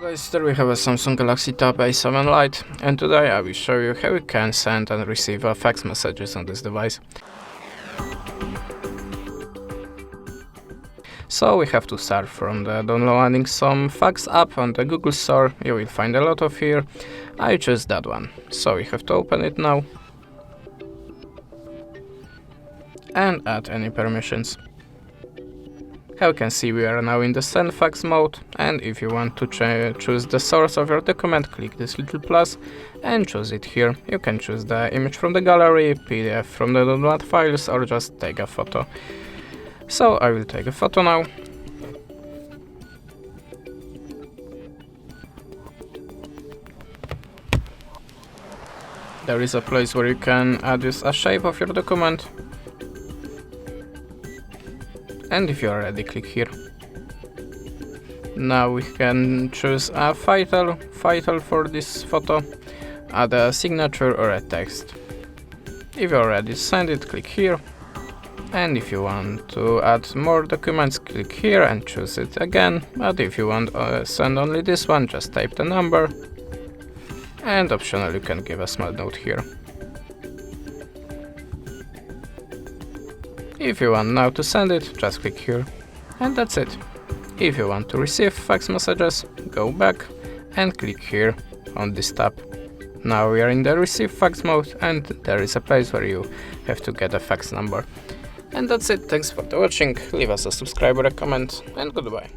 Guys, there we have a Samsung Galaxy Tab A7 Lite, and today I will show you how you can send and receive fax messages on this device. So we have to start from the downloading some fax app on the Google Store. You will find a lot of here. I choose that one. So we have to open it now and add any permissions. How you can see, we are now in the send fax mode, and if you want to choose the source of your document, click this little plus and choose it here. You can choose the image from the gallery, PDF from the download files, or just take a photo. So I will take a photo now. There is a place where you can add a shape of your document. And if you are ready, click here. Now we can choose a title for this photo, add a signature or a text. If you are ready to send it, click here. And if you want to add more documents, click here and choose it again. But if you want to send only this one, just type the number. And optionally you can give a small note here. If you want now to send it, just click here, and that's it. If you want to receive fax messages, go back and click here on this tab. Now we are in the receive fax mode, and there is a place where you have to get a fax number. And that's it. Thanks for watching. Leave us a subscribe or a comment, and goodbye.